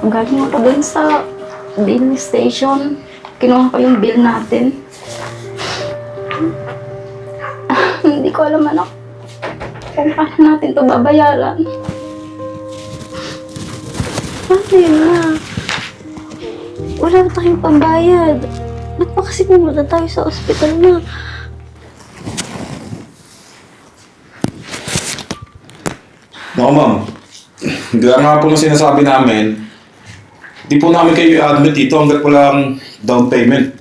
Galing ako dun sa bill station. Kinuha ko yung bill natin. Hindi ko alam anak kung paano natin ito babayaran. Bakit na? Wala na tayong pambayad. Ba't pa kasi pumunta tayo sa ospital na? Naku ma'am, gaya nga po ng sinasabi namin, di po namin kayo i-admit dito hanggat walang down payment.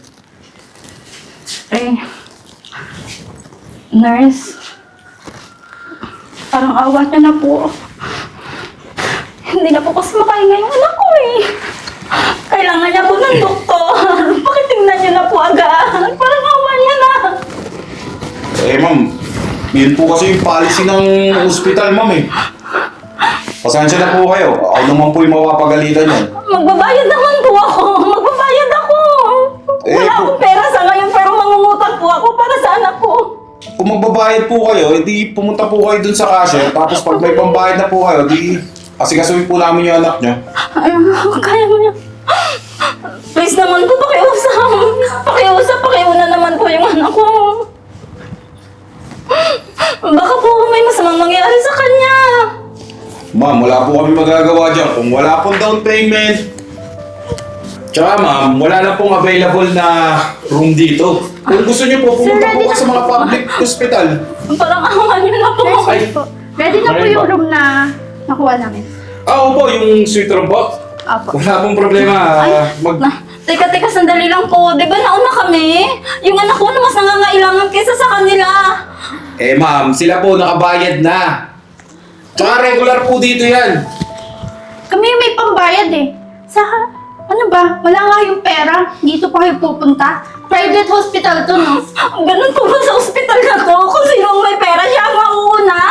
Nurse, parang awa niya na po. Hindi na po kasi makahinga yung anak ko eh. Kailangan niya po ng doktor. Bakit tingnan niyo na po agad? Parang awa niya na. Ma'am, yun po kasi yung policy ng hospital ma'am eh. Pasensya na po kayo, ako naman po yung mapapagalitan yan. Magbabayad naman po ako. Magbabayad ako. Wala akong pera sa ngayon pero mangungutang po ako para sa anak ko. Kung magbabayad po kayo, edi pumunta po kayo dun sa cashier, tapos pag may pambayad na po kayo, di asikasuhin po namin yung anak nyo. Kaya mo niya. Please naman po, pakiusap. Pakiuna naman po yung anak ko. Baka po may masamang mangyari sa kanya. Ma'am, wala po kami magagawa dyan. Kung wala pong down payment, tsaka ma'am, wala na pong available na room dito. Kung gusto nyo po, pumunta po kayo sa mga public hospital. Parang awa niyo na po. Ay, Ready na po yung room na nakuha namin. opo, yung suite room po. Apo. Wala pong problema. Teka, sandali lang po. Di ba nauna kami? Yung anak ko na mas nangangailangan kaysa sa kanila. Ma'am, sila po nakabayad na. Tsaka regular po dito yan. Kami yung may pambayad eh. Ano ba? Wala nga yung pera. Dito pa kayo pupunta. Private hospital to, no? Ganun po ba sa ospital na to? Kung sinong may pera siya ang mauuna?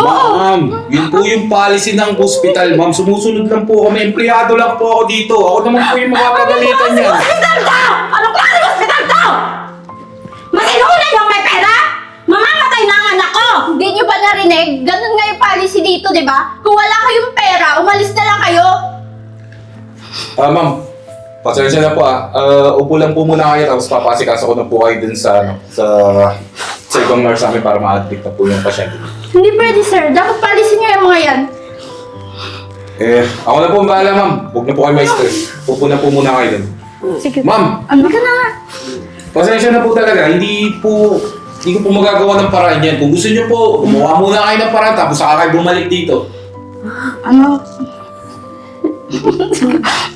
Ma'am, yun po yung policy ng hospital, ma'am. Sumusunod lang po kami. Empleyado lang po ako dito. Ako naman po yung mapapagalitan niya. Hospital to! Anong klase hospital to? Mas inuuna yung may pera? Mamamatay na ang anak ko! Hindi nyo ba narinig? Ganun nga yung policy dito, di ba? Kung wala kayong pera, umalis na lang kayo. Ma'am, pasensya na po upo lang po muna kayo tapos papasikaso ko na po kayo dun sa ibang nurse namin para ma-admit na po yung pasyente. Hindi pwede, sir. Dapat policy nyo yung mga yan. Ako na po ang bahala, ma'am. Huwag na po kayo ma-stress. Upo na po muna kayo dun. Sige. Ma'am, Ano ka na nga? pasensya na po talaga. Hindi ko po magagawa ng paraan yan. Kung gusto niyo po, gumawa muna kayo ng paraan tapos saka kayo bumalik dito. Ano?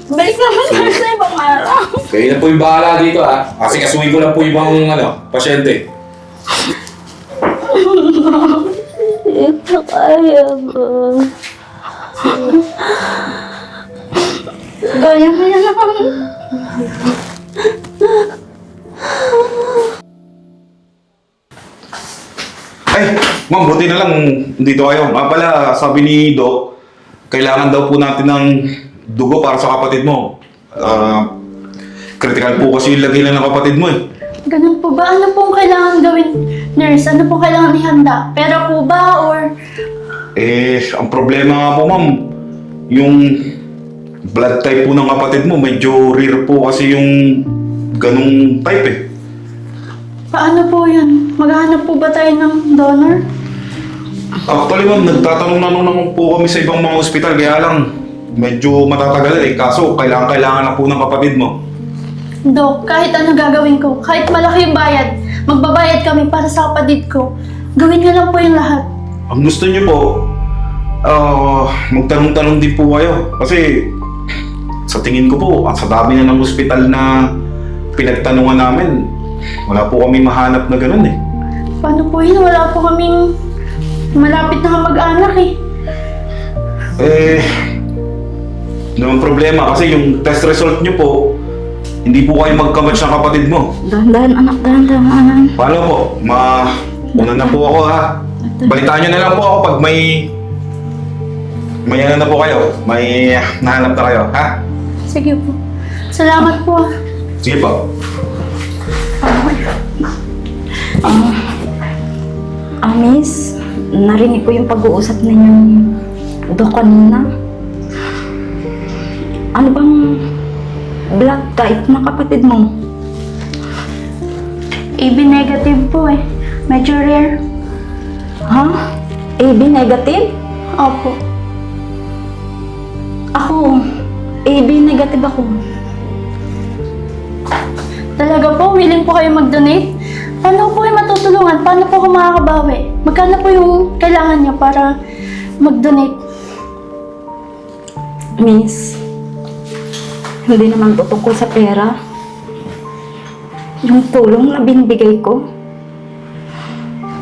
Balik naman tayo sa ibang araw. Kayo na po yung bahala dito kasi kasuhin ko lang po yung ibang pasyente. Ito kaya ba? Kaya naman. Ay, ma'am, buti na lang dito kayo. Pala, sabi ni Doc, kailangan daw po natin ng dugo para sa kapatid mo. Critical po kasi yung lagay lang ng kapatid mo eh. Ganun po ba? Ano pong kailangan gawin, nurse? Ano pong kailangan ihanda? Pera po ba or... Ang problema nga po ma'am, yung blood type po ng kapatid mo, medyo rare po kasi yung ganung type eh. Paano po yan? Maghahanap po ba tayo ng donor? Actually ma'am, nagtatanong naman po kami sa ibang mga ospital, kaya lang medyo matatagal eh. Kaso kailangan na po ng kapatid mo. Dok, kahit ano gagawin ko, kahit malaki yung bayad, magbabayad kami para sa kapatid ko. Gawin niyo lang po yung lahat. Ang gusto niyo po, magtanong-tanong din po kayo. Kasi sa tingin ko po, sa dami na ng ospital na pinagtanungan namin, wala po kami mahanap na ganun eh. Paano po yun? Wala po kaming malapit na kamag-anak eh. Naman problema kasi yung test result niyo po, hindi po kayo magkamatch ng kapatid mo. Dahan-dahan anak, dahan-dahan. Paano po? Una na po ako ha. Balitaan niyo na lang po ako pag may ano na po kayo. May nahanap na kayo, ha? Sige po. Salamat po. Sige po. Miss, narinig ko yung pag-uusap ninyong Dok kanina. Ano bang blood type ng kapatid mo? AB negative po eh. Medyo rare. Ha? AB negative? Opo. Ako, AB negative ako. Talaga po, willing po kayo mag-donate? Paano po kayo matutulungan? Paano po ako makakabawi? Magkano po yung kailangan niyo para mag-donate? Miss, hindi naman to tungkol sa pera. Yung tulong na binibigay ko,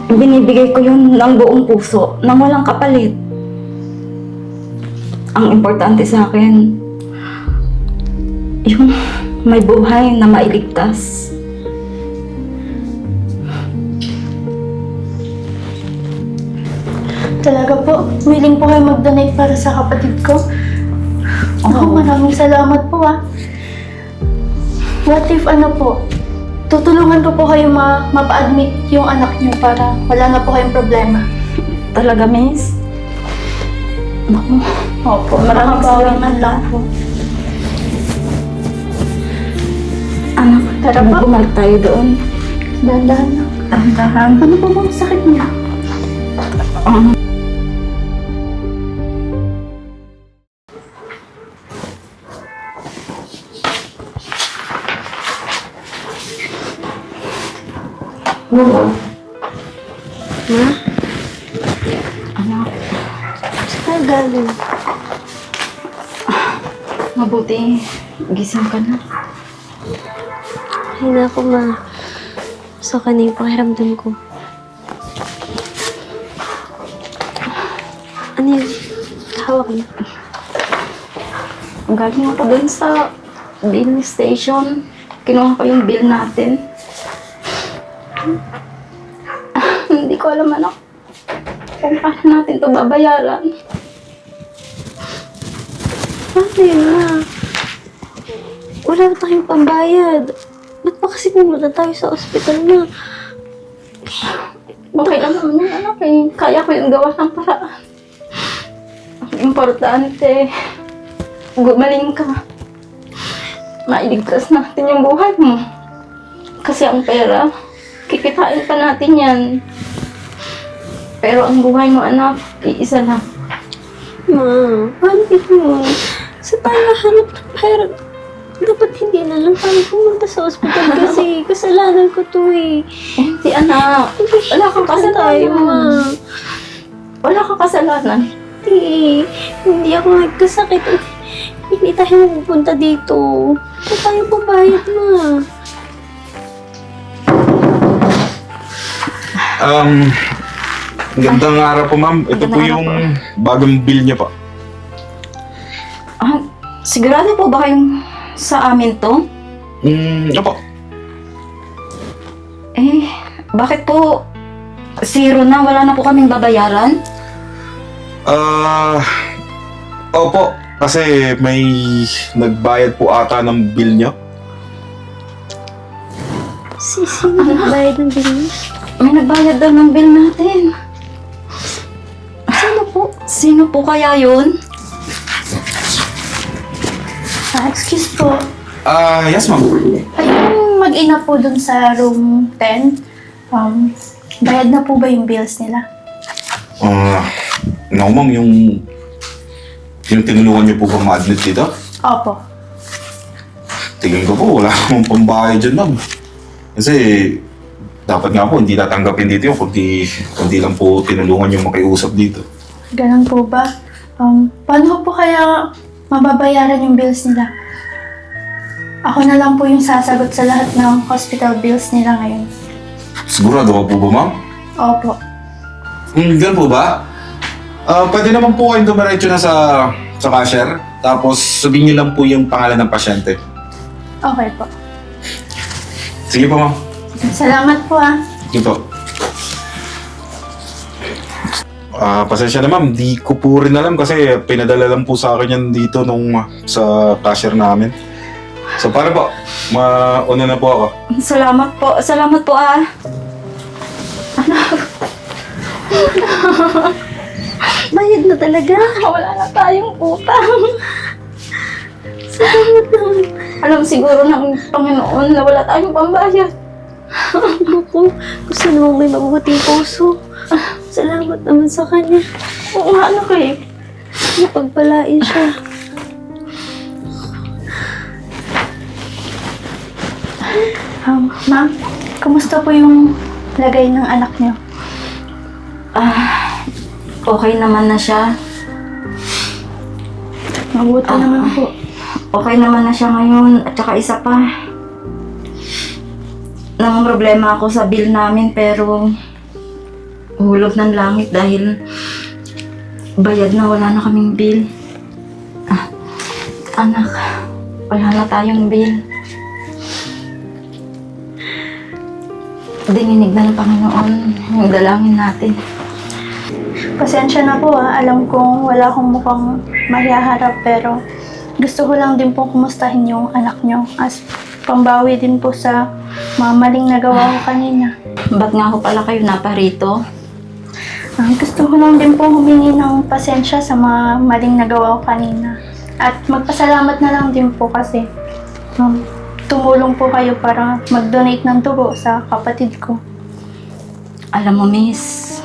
binibigay ko yun ng buong puso, nang walang kapalit. Ang importante sa akin, yung may buhay na mailigtas. Talaga po, willing po kayo mag-donate para sa kapatid ko? Oo. Maraming salamat po ah. What if ano po, tutulungan ko po kayo mapa-admit yung anak niyo para wala na po kayong problema. Talaga, miss? Naku, Opo, maraming makabawi man salamat lang po. anak, Tara po. bumalik tayo doon. Dahan-dahan lang. Dahan-dahan. Ano po bang sakit niya? Anak, Saan galing? mabuti. Gising ka na. Ay naku ma. So ka na yung pakiramdam ko. Ano yun? Hawak na. Galing ako doon sa billing station. Kinuha ko yung bill natin. Hindi ko alam, anak, kung paano natin ito babayaran. Paano yun ma? Wala na tayong pambayad. Ba't pa kasi pumunta tayo sa ospital ma? Okay lang naman yung anak eh. Kaya ko yung gawa ng paraan. Ang importante, gumaling ka. Mailigtas natin yung buhay mo. Kasi ang pera, kikitain pa natin yan. Pero ang buhay mo, anak, iisa lang. Ma, paano mo? Sa tayo hanap ng pera? Dapat hindi na lang tayo pumunta sa ospital kasi kasalanan ko to eh. Hindi, anak. Wala kang Tayo kasalanan. ma. Wala kang kasalanan. Hindi ako nagkasakit. Hindi tayo pupunta dito. Hindi tayo babayad ma. Gandang araw po, ma'am. Ito po Magandang yung bagong bill niya pa. Ah, sigurado po ba kayong sa amin to? Opo. Eh, bakit po zero na? Wala na po kaming babayaran? Opo. Kasi may nagbayad po ata ng bill niya. Sino nagbayad ng bill niya? May nagbayad daw ng bill natin. Sino po? Sino po kaya yun? Excuse po. Yes, ma'am. Ay, yung mag-ina po dun sa room 10, bayad na po ba yung bills nila? No, ma'am, yung tinulungan niyo po ba ma-admit dito? Opo. Tingin ko po, wala namang pambayad dyan, ma'am. Kasi, dapat nga po, hindi tatanggapin dito yung kundi lang po tinulungan yung makiusap dito. Ganun po ba? Paano po kaya mababayaran yung bills nila? Ako na lang po yung sasagot sa lahat ng hospital bills nila ngayon. Sigurado ka po ba, ma'am? Opo. Ganun po ba? Pwede naman po kayong dumiretso na sa cashier. Tapos, sabihin niyo lang po yung pangalan ng pasyente. Okay po. Sige po, ma'am. Salamat po ah. Sige po. Pasensya na, ma'am. Di ko po rin alam kasi pinadala lang po sa akin yan dito sa cashier namin. So, para po. Mauna na po ako. Salamat po. Salamat po ah. Bayad na talaga? Wala na tayong utang. Alam siguro ng Panginoon na wala tayong pambayad. Naku, gusto namang may mabuting puso. Salamat naman sa kanya. Oo nga, anak eh. Napagpalain siya. Ma'am, kumusta po yung lagay ng anak niyo? Okay naman na siya. Mabuti naman po. Okay naman na siya ngayon. At saka isa pa. Nang problema ako sa bill namin pero hulog ng langit dahil bayad na, wala na kaming bill. Anak, wala na tayong bill. Dininig na ng Panginoon yung dalangin natin. Pasensya na po alam kong wala akong mukhang mahiharap pero gusto ko lang din po kumustahin yung anak nyo as pambawi din po sa mga maling nagawa ko kanina. Ba't nga ho pala kayo naparito? Gusto ko lang din po humingi ng pasensya sa mga maling nagawa ko kanina. At magpasalamat na lang din po kasi tumulong po kayo para mag-donate ng dugo sa kapatid ko. Alam mo, miss,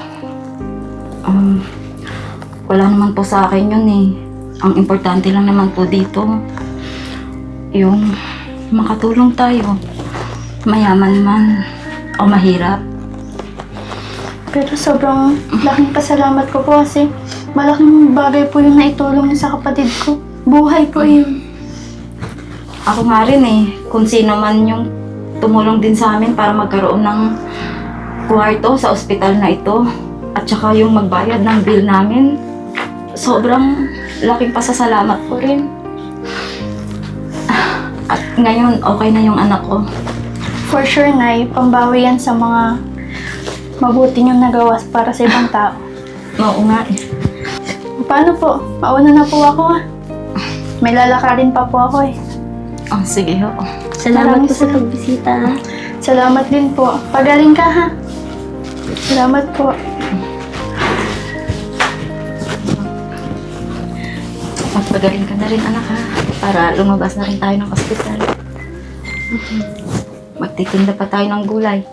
wala naman po sa akin yun eh. Ang importante lang naman po dito, yung makatulong tayo. Mayaman man o mahirap. Pero sobrang laking pasalamat ko po kasi malaking bagay po yung naitulong niya sa kapatid ko. Buhay po yun. Ako nga rin eh, kung sino man yung tumulong din sa amin para magkaroon ng kwarto sa ospital na ito at saka yung magbayad ng bill namin, sobrang laking pasasalamat ko rin. At ngayon, okay na yung anak ko. For sure, Nay, pambawi yan sa mga mabuti niyong nagawa para sa ibang tao. Oo nga eh. Paano po? Mauna na po ako May lalakarin pa po ako eh. Oh, sige ho. Salamat Maraming po sa pagbisita. Salamat din po. Pagaling ka ha. Salamat po. Magpagaling ka na rin anak ha. Para lumabas na rin tayo ng ospital. Magtitinda pa tayo ng gulay.